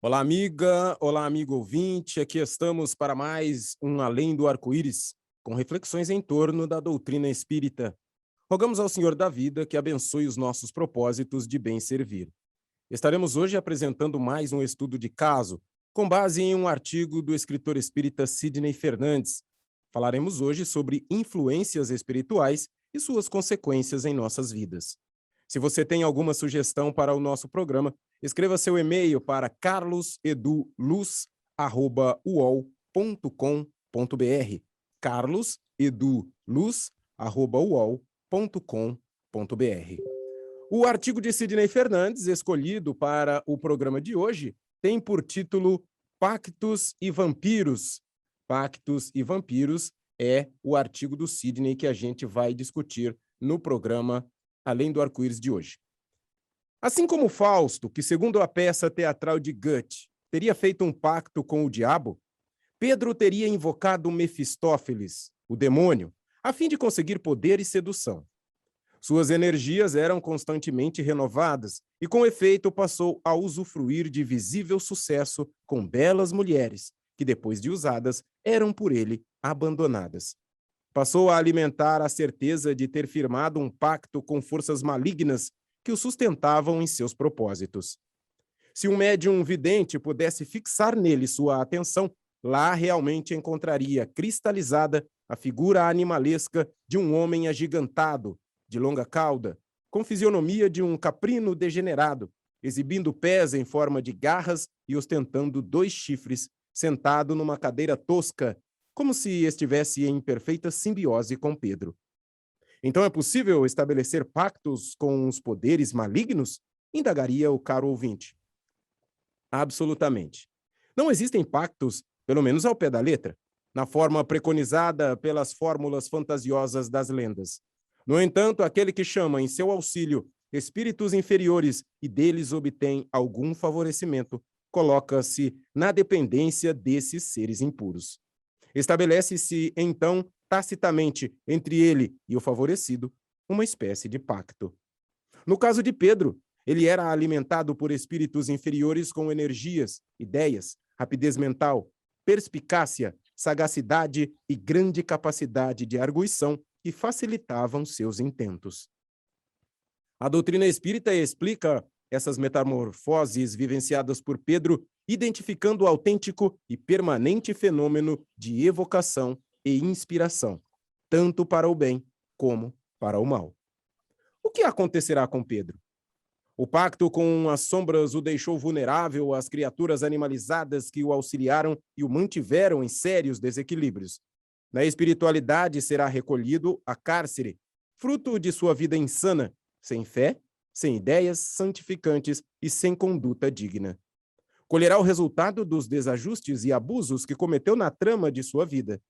Olá, amiga. Olá, amigo ouvinte. Aqui estamos para mais um Além do Arco-Íris, com reflexões em torno da doutrina espírita. Rogamos ao Senhor da vida que abençoe os nossos propósitos de bem servir. Estaremos hoje apresentando mais um estudo de caso, com base em um artigo do escritor espírita Sidney Fernandes. Falaremos hoje sobre influências espirituais e suas consequências em nossas vidas. Se você tem alguma sugestão para o nosso programa, escreva seu e-mail para carloseduluz@uol.com.br. carloseduluz@uol.com.br. O artigo de Sidney Fernandes, escolhido para o programa de hoje, tem por título Pactos e Vampiros. Pactos e Vampiros é o artigo do Sidney que a gente vai discutir no programa Além do Arco-Íris de hoje. Assim como Fausto, que segundo a peça teatral de Goethe, teria feito um pacto com o diabo, Pedro teria invocado Mefistófeles, o demônio, a fim de conseguir poder e sedução. Suas energias eram constantemente renovadas e, com efeito, passou a usufruir de visível sucesso com belas mulheres, que, depois de usadas, eram por ele abandonadas. Passou a alimentar a certeza de ter firmado um pacto com forças malignas que o sustentavam em seus propósitos. Se um médium vidente pudesse fixar nele sua atenção, lá realmente encontraria cristalizada a figura animalesca de um homem agigantado, de longa cauda, com fisionomia de um caprino degenerado, exibindo pés em forma de garras e ostentando 2 chifres, sentado numa cadeira tosca, como se estivesse em perfeita simbiose com Pedro. Então é possível estabelecer pactos com os poderes malignos? Indagaria o caro ouvinte. Absolutamente. Não existem pactos, pelo menos ao pé da letra, na forma preconizada pelas fórmulas fantasiosas das lendas. No entanto, aquele que chama em seu auxílio espíritos inferiores e deles obtém algum favorecimento, coloca-se na dependência desses seres impuros. Estabelece-se, então, tacitamente entre ele e o favorecido, uma espécie de pacto. No caso de Pedro, ele era alimentado por espíritos inferiores com energias, ideias, rapidez mental, perspicácia, sagacidade e grande capacidade de arguição que facilitavam seus intentos. A doutrina espírita explica essas metamorfoses vivenciadas por Pedro, identificando o autêntico e permanente fenômeno de evocação e inspiração, tanto para o bem como para o mal. O que acontecerá com Pedro? O pacto com as sombras o deixou vulnerável às criaturas animalizadas que o auxiliaram e o mantiveram em sérios desequilíbrios. Na espiritualidade será recolhido a cárcere, fruto de sua vida insana, sem fé, sem ideias santificantes e sem conduta digna. Colherá o resultado dos desajustes e abusos que cometeu na trama de sua vida.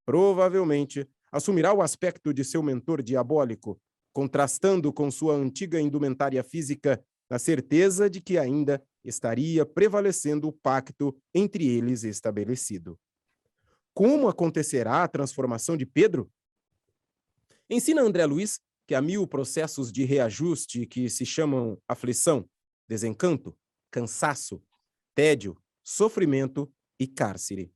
Provavelmente, assumirá o aspecto de seu mentor diabólico, contrastando com sua antiga indumentária física, na certeza de que ainda estaria prevalecendo o pacto entre eles estabelecido. Como acontecerá a transformação de Pedro? Ensina André Luiz que há 1000 processos de reajuste que se chamam aflição, desencanto, cansaço, tédio, sofrimento e cárcere.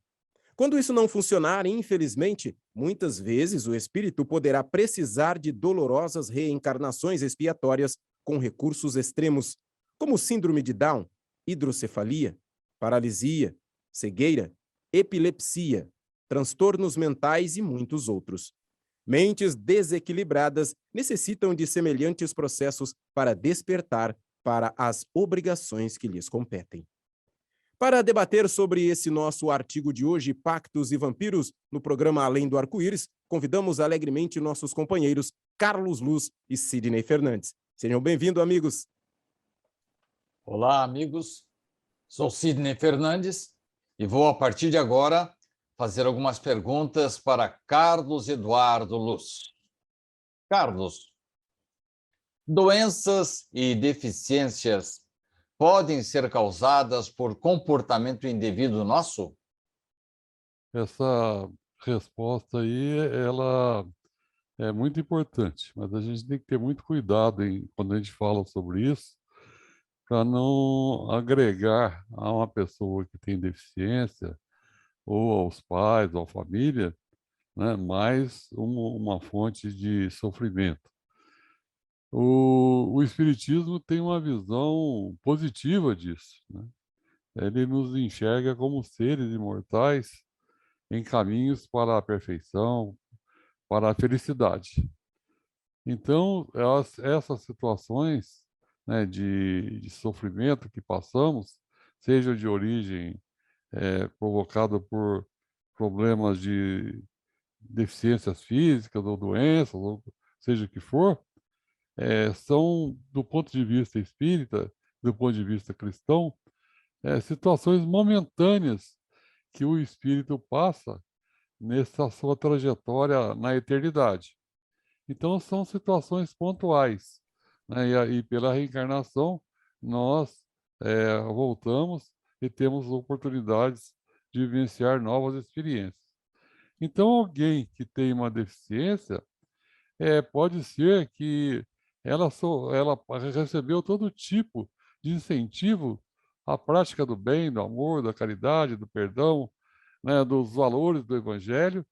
Quando isso não funcionar, infelizmente, muitas vezes o espírito poderá precisar de dolorosas reencarnações expiatórias com recursos extremos, como síndrome de Down, hidrocefalia, paralisia, cegueira, epilepsia, transtornos mentais e muitos outros. Mentes desequilibradas necessitam de semelhantes processos para despertar para as obrigações que lhes competem. Para debater sobre esse nosso artigo de hoje, Pactos e Vampiros, no programa Além do Arco-Íris, convidamos alegremente nossos companheiros Carlos Luz e Sidney Fernandes. Sejam bem-vindos, amigos. Olá, amigos. Sou Sidney Fernandes e vou, a partir de agora, fazer algumas perguntas para Carlos Eduardo Luz. Carlos, doenças e deficiências podem ser causadas por comportamento indevido nosso? Essa resposta aí, ela é muito importante, mas a gente tem que ter muito cuidado quando a gente fala sobre isso, para não agregar a uma pessoa que tem deficiência, ou aos pais, ou à família, né, mais uma fonte de sofrimento. O Espiritismo tem uma visão positiva disso, né? Ele nos enxerga como seres imortais em caminhos para a perfeição, para a felicidade. Então, essas situações, né, de sofrimento que passamos, seja de origem provocada por problemas de deficiências físicas ou doenças, ou seja o que for, são, do ponto de vista espírita, do ponto de vista cristão, situações momentâneas que o espírito passa nessa sua trajetória na eternidade. Então, são situações pontuais, né? E pela reencarnação, nós voltamos e temos oportunidades de vivenciar novas experiências. Então, alguém que tem uma deficiência, pode ser que ela recebeu todo tipo de incentivo à prática do bem, do amor, da caridade, do perdão, né, dos valores do Evangelho,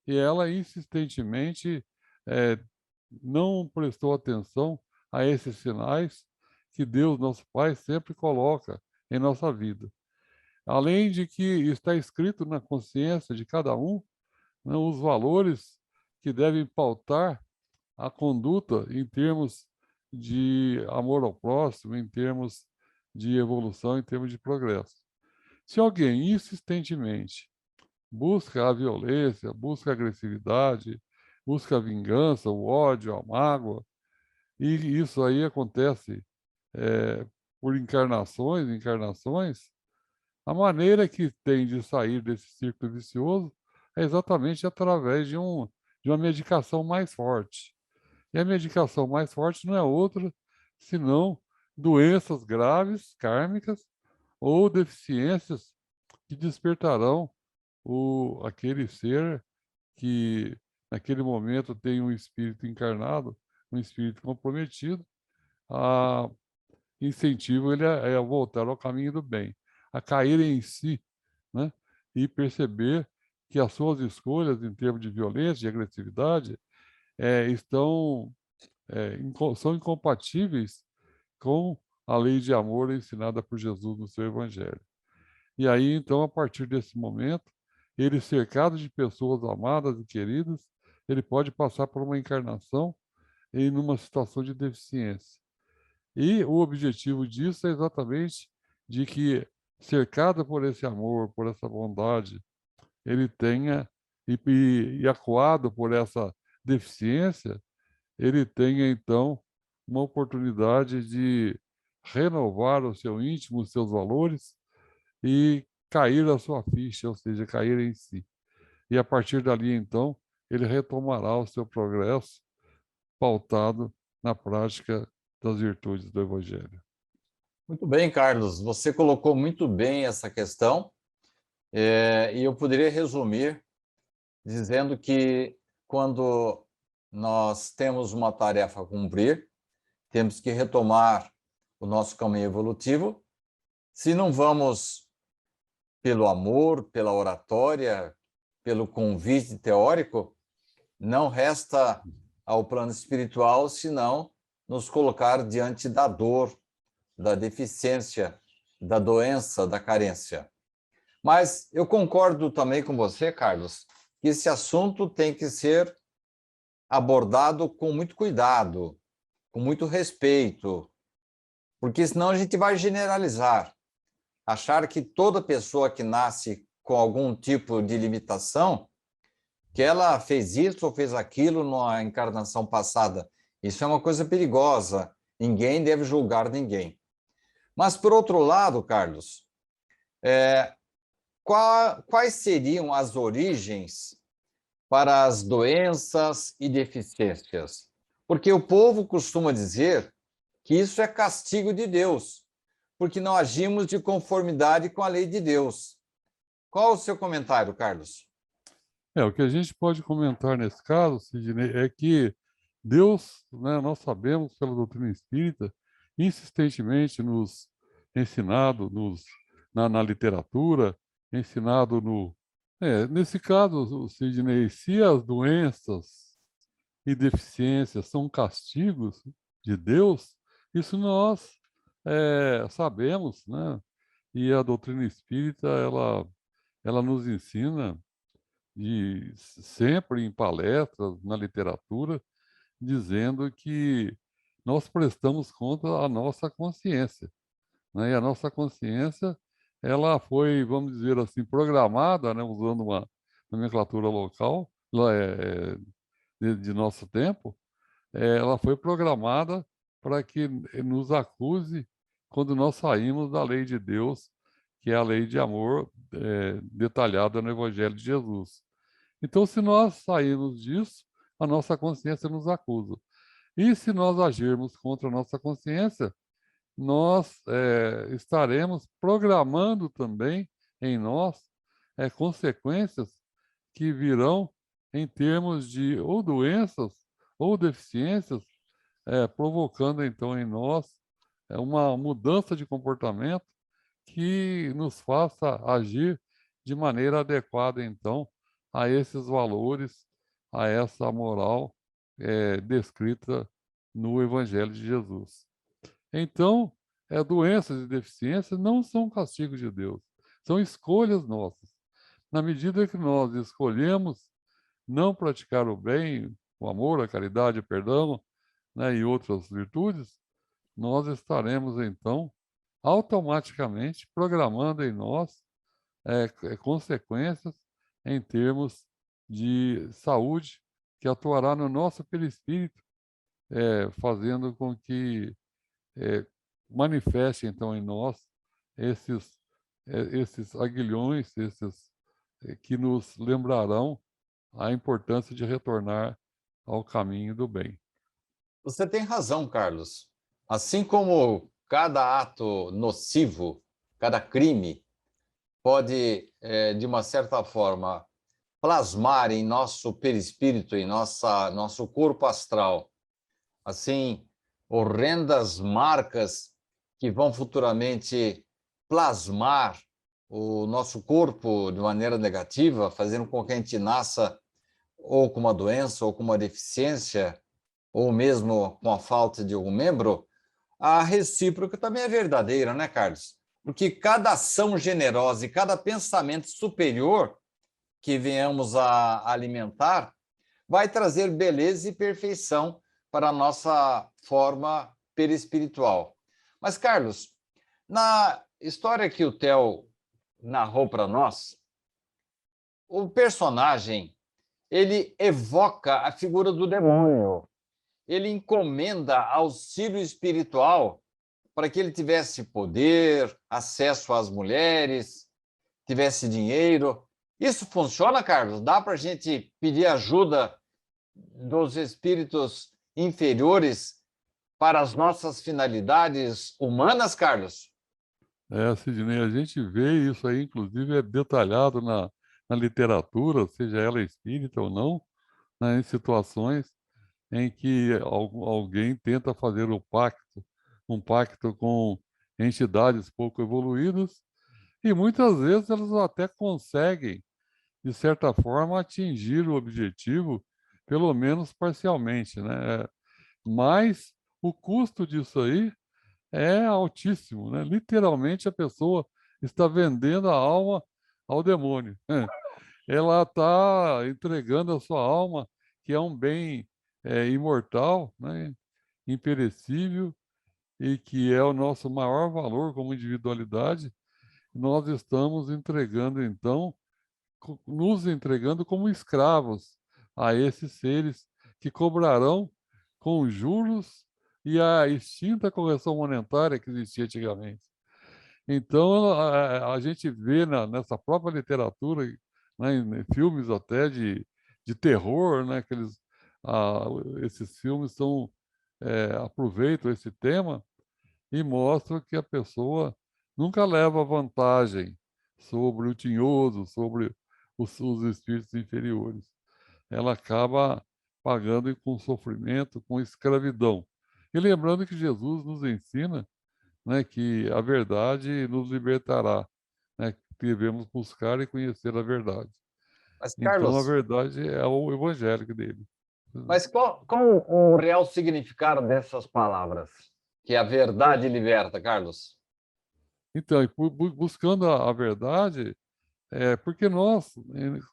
e ela insistentemente eh, não prestou atenção a esses sinais que Deus, nosso Pai, sempre coloca em nossa vida. Além de que está escrito na consciência de cada um, né, os valores que devem pautar a conduta em termos de amor ao próximo, em termos de evolução, em termos de progresso. Se alguém insistentemente busca a violência, busca a agressividade, busca a vingança, o ódio, a mágoa, e isso aí acontece eh, por encarnações, a maneira que tem de sair desse círculo vicioso é exatamente através de uma medicação mais forte. E a medicação mais forte não é outra senão doenças graves, kármicas, ou deficiências que despertarão aquele ser que, naquele momento, tem um espírito encarnado, um espírito comprometido, a incentivo ele a voltar ao caminho do bem, a cair em si, né? E perceber que as suas escolhas em termos de violência, de agressividade, estão são incompatíveis com a lei de amor ensinada por Jesus no seu Evangelho. E aí, então, a partir desse momento, ele cercado de pessoas amadas e queridas, ele pode passar por uma encarnação em uma situação de deficiência. E o objetivo disso é exatamente de que, cercado por esse amor, por essa bondade, ele tenha, e acuado por essa deficiência, ele tenha, então, uma oportunidade de renovar o seu íntimo, os seus valores e cair a sua ficha, ou seja, cair em si. E a partir dali, então, ele retomará o seu progresso pautado na prática das virtudes do Evangelho. Muito bem, Carlos. Você colocou muito bem essa questão, e eu poderia resumir dizendo que quando nós temos uma tarefa a cumprir, temos que retomar o nosso caminho evolutivo. Se não vamos pelo amor, pela oratória, pelo convite teórico, não resta ao plano espiritual senão nos colocar diante da dor, da deficiência, da doença, da carência. Mas eu concordo também com você, Carlos, que esse assunto tem que ser abordado com muito cuidado, com muito respeito, porque senão a gente vai generalizar, achar que toda pessoa que nasce com algum tipo de limitação, que ela fez isso ou fez aquilo na encarnação passada. Isso é uma coisa perigosa. Ninguém deve julgar ninguém. Mas, por outro lado, Carlos, quais seriam as origens para as doenças e deficiências? Porque o povo costuma dizer que isso é castigo de Deus, porque não agimos de conformidade com a lei de Deus. Qual o seu comentário, Carlos? O que a gente pode comentar nesse caso, Sidney, é que Deus, né, nós sabemos pela doutrina espírita, insistentemente nos ensinado na literatura, ensinado no... nesse caso, Sidney, se as doenças e deficiências são castigos de Deus, isso nós sabemos, né? E a doutrina espírita, ela nos ensina sempre em palestras, na literatura, dizendo que nós prestamos conta à nossa consciência, né? E a nossa consciência, ela foi, vamos dizer assim, programada, né? Usando uma nomenclatura local, de nosso tempo, ela foi programada para que nos acuse quando nós saímos da lei de Deus, que é a lei de amor detalhada no Evangelho de Jesus. Então, se nós sairmos disso, a nossa consciência nos acusa. E se nós agirmos contra a nossa consciência, nós estaremos programando também em nós consequências que virão em termos de ou doenças ou deficiências, provocando então em nós uma mudança de comportamento que nos faça agir de maneira adequada então a esses valores, a essa moral descrita no Evangelho de Jesus. Então, doenças e deficiências não são castigo de Deus, são escolhas nossas. Na medida que nós escolhemos não praticar o bem, o amor, a caridade, o perdão, né, e outras virtudes, nós estaremos, então, automaticamente programando em nós consequências em termos de saúde que atuará no nosso perispírito, fazendo com que manifeste, então, em nós esses aguilhões, que nos lembrarão a importância de retornar ao caminho do bem. Você tem razão, Carlos. Assim como cada ato nocivo, cada crime, pode, de uma certa forma, plasmar em nosso perispírito, em nosso corpo astral, assim, horrendas marcas que vão futuramente plasmar o nosso corpo de maneira negativa, fazendo com que a gente nasça ou com uma doença, ou com uma deficiência, ou mesmo com a falta de algum membro, a recíproca também é verdadeira, né, Carlos? Porque cada ação generosa e cada pensamento superior que venhamos a alimentar vai trazer beleza e perfeição para a nossa forma perispiritual. Mas, Carlos, na história que o Theo narrou para nós, o personagem, ele evoca a figura do demônio. Ele encomenda auxílio espiritual para que ele tivesse poder, acesso às mulheres, tivesse dinheiro. Isso funciona, Carlos? Dá para a gente pedir ajuda dos espíritos inferiores para as nossas finalidades humanas, Carlos? Sidney, a gente vê isso aí, inclusive, é detalhado na literatura, seja ela espírita ou não, né, em situações em que alguém tenta fazer um pacto com entidades pouco evoluídas, e muitas vezes elas até conseguem, de certa forma, atingir o objetivo, pelo menos parcialmente, né? Mas o custo disso aí é altíssimo, né? Literalmente a pessoa está vendendo a alma ao demônio. Ela está entregando a sua alma, que é um bem imortal, né? Imperecível, e que é o nosso maior valor como individualidade. Nós estamos entregando, então, nos entregando como escravos a esses seres que cobrarão com juros e a extinta correção monetária que existia antigamente. Então, a gente vê nessa própria literatura, né, em filmes até de terror, né, ah, esses filmes aproveitam esse tema e mostram que a pessoa nunca leva vantagem sobre o tinhoso, sobre os espíritos inferiores. Ela acaba pagando com sofrimento, com escravidão. E lembrando que Jesus nos ensina né, que a verdade nos libertará, né, que devemos buscar e conhecer a verdade. Mas, Então, a Carlos, verdade é o evangelho dele. mas qual o real significado dessas palavras? Que a verdade liberta, Carlos. Então, e buscando a verdade, porque nós,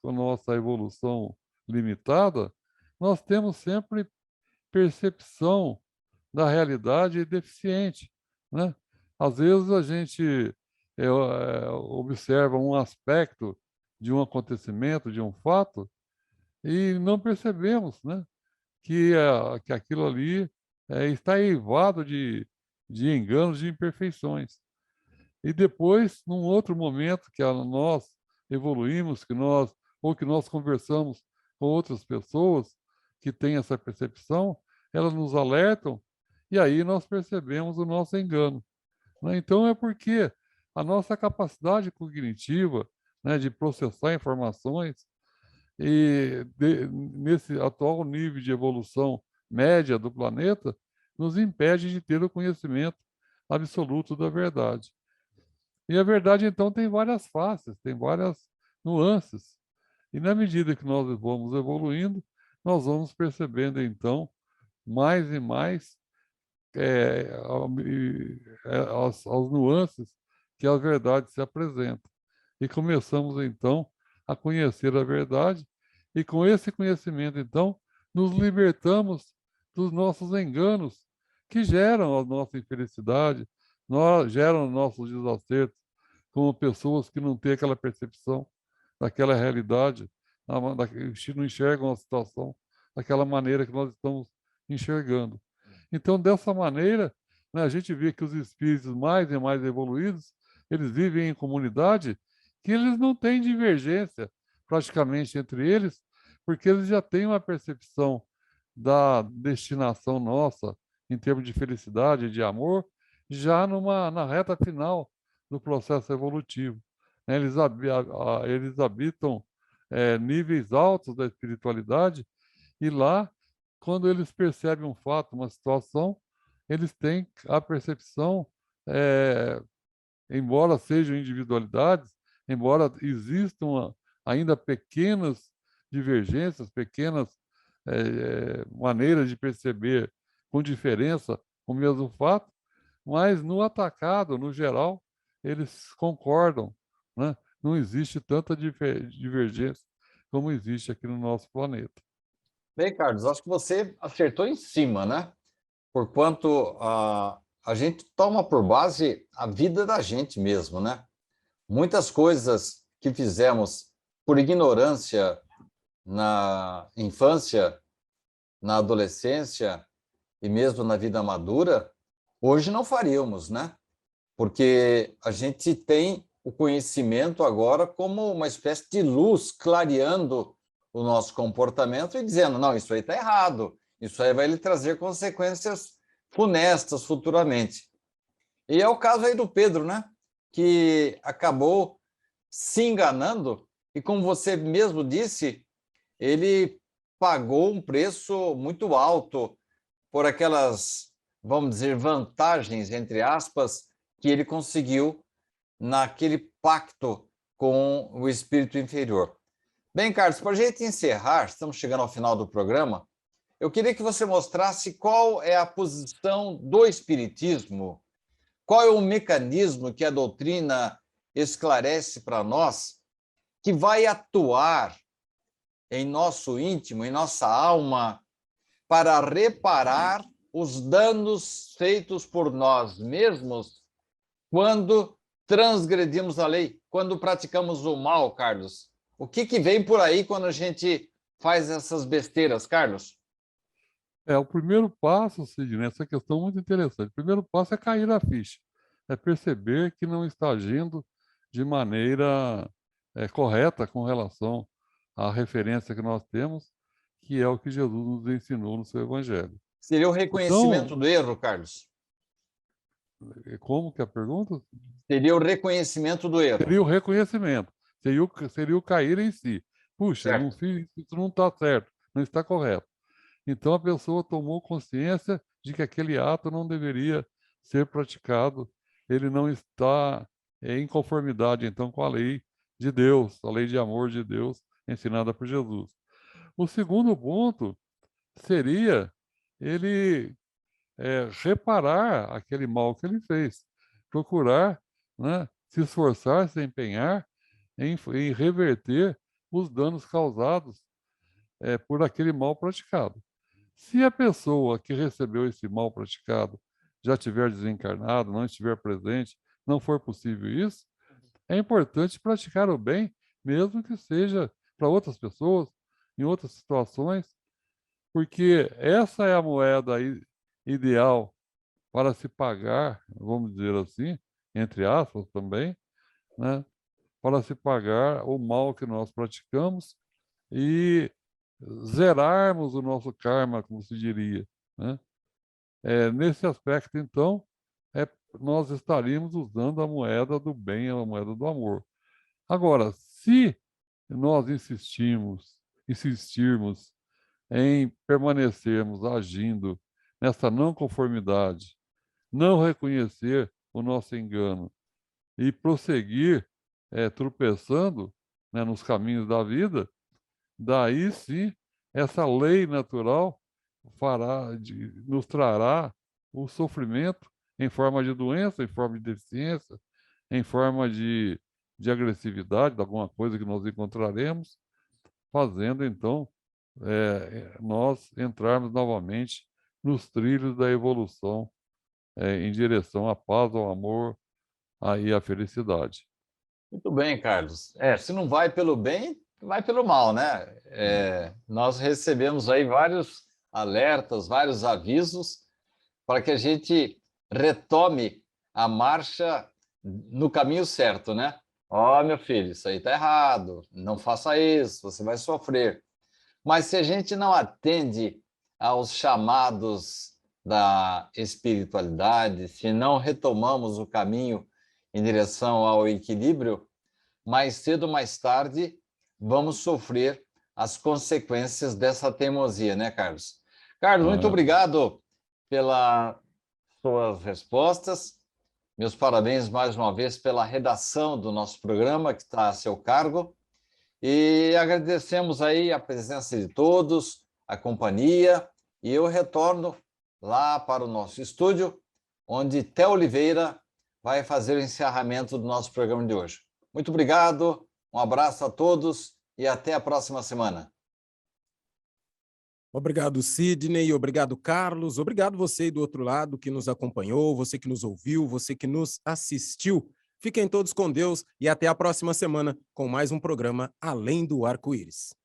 com a nossa evolução limitada, nós temos sempre percepção da realidade deficiente, né? Às vezes a gente observa um aspecto de um acontecimento, de um fato, e não percebemos, né, que aquilo ali está eivado de enganos, de imperfeições. E depois, num outro momento que nós evoluímos, que nós conversamos com outras pessoas que têm essa percepção, elas nos alertam e aí nós percebemos o nosso engano, né? Então é porque a nossa capacidade cognitiva, né, de processar informações nesse atual nível de evolução média do planeta nos impede de ter o conhecimento absoluto da verdade. E a verdade, então, tem várias faces, tem várias nuances. E na medida que nós vamos evoluindo, nós vamos percebendo, então, mais e mais as nuances que a verdade se apresenta. E começamos, então, a conhecer a verdade, e com esse conhecimento, então, nos libertamos dos nossos enganos, que geram a nossa infelicidade, geram os nossos desacertos, como pessoas que não têm aquela percepção daquela realidade, que não enxergam a situação daquela maneira que nós estamos enxergando. Então, dessa maneira, né, a gente vê que os espíritos mais e mais evoluídos, eles vivem em comunidade que eles não têm divergência praticamente entre eles, porque eles já têm uma percepção da destinação nossa em termos de felicidade, de amor, já na reta final do processo evolutivo, né? Eles habitam níveis altos da espiritualidade e lá, quando eles percebem um fato, uma situação, eles têm a percepção, eh, embora sejam individualidades, embora existam ainda pequenas divergências, pequenas maneiras de perceber com diferença o mesmo fato, mas no atacado, no geral, eles concordam, né? Não existe tanta divergência como existe aqui no nosso planeta. Bem, Carlos, acho que você acertou em cima, né? Porquanto a gente toma por base a vida da gente mesmo, né? Muitas coisas que fizemos por ignorância na infância, na adolescência e mesmo na vida madura, hoje não faríamos, né? Porque a gente tem o conhecimento agora como uma espécie de luz clareando o nosso comportamento e dizendo, não, isso aí está errado, isso aí vai lhe trazer consequências funestas futuramente. E é o caso aí do Pedro, né? Que acabou se enganando e, como você mesmo disse, ele pagou um preço muito alto por aquelas, vamos dizer, vantagens, entre aspas, que ele conseguiu naquele pacto com o espírito inferior. Bem, Carlos, para a gente encerrar, estamos chegando ao final do programa, eu queria que você mostrasse qual é a posição do espiritismo, qual é o mecanismo que a doutrina esclarece para nós, que vai atuar em nosso íntimo, em nossa alma, para reparar os danos feitos por nós mesmos quando transgredimos a lei, quando praticamos o mal, Carlos. O que vem por aí quando a gente faz essas besteiras, Carlos? O primeiro passo, Sidney, essa questão é muito interessante. O primeiro passo é cair a ficha, é perceber que não está agindo de maneira correta com relação à referência que nós temos, que é o que Jesus nos ensinou no seu Evangelho. Seria o reconhecimento Então, do erro, Carlos? como que é a pergunta? Seria o reconhecimento do erro, Seria o reconhecimento, seria o cair em si. Puxa, não certo? fiz, isso não está certo, não está correto. Então a pessoa tomou consciência de que aquele ato não deveria ser praticado ele não está em conformidade, então, com a lei de Deus, a lei de amor de Deus ensinada por Jesus. O segundo ponto seria ele reparar aquele mal que ele fez, procurar, né, se esforçar, se empenhar em reverter os danos causados por aquele mal praticado. Se a pessoa que recebeu esse mal praticado já tiver desencarnado, não estiver presente, não for possível isso, é importante praticar o bem, mesmo que seja para outras pessoas, em outras situações, porque essa é a moeda ideal para se pagar, vamos dizer assim, entre aspas também, né, para se pagar o mal que nós praticamos e zerarmos o nosso karma, como se diria, né? Nesse aspecto, então, nós estaríamos usando a moeda do bem, a moeda do amor. Agora, se nós insistirmos em permanecermos agindo nessa não conformidade, não reconhecer o nosso engano e prosseguir tropeçando, né, nos caminhos da vida, daí sim essa lei natural nos trará o sofrimento em forma de doença, em forma de deficiência, em forma de agressividade, de alguma coisa que nós encontraremos, fazendo então nós entrarmos novamente nos trilhos da evolução em direção à paz, ao amor e à felicidade. Muito bem, Carlos. Se não vai pelo bem, vai pelo mal, né? Nós recebemos aí vários alertas, vários avisos para que a gente retome a marcha no caminho certo, né? Ó, meu filho, isso aí tá errado, não faça isso, você vai sofrer. Mas se a gente não atende aos chamados da espiritualidade, se não retomamos o caminho em direção ao equilíbrio, mais cedo ou mais tarde vamos sofrer as consequências dessa teimosia, né, Carlos? Carlos, muito Ah, obrigado pelas suas respostas. Meus parabéns mais uma vez pela redação do nosso programa, que está a seu cargo. E agradecemos aí a presença de todos, a companhia, e eu retorno lá para o nosso estúdio, onde Té Oliveira vai fazer o encerramento do nosso programa de hoje. Muito obrigado, um abraço a todos e até a próxima semana. Obrigado, Sidney, obrigado, Carlos, obrigado você aí do outro lado que nos acompanhou, você que nos ouviu, você que nos assistiu. Fiquem todos com Deus e até a próxima semana com mais um programa Além do Arco-Íris.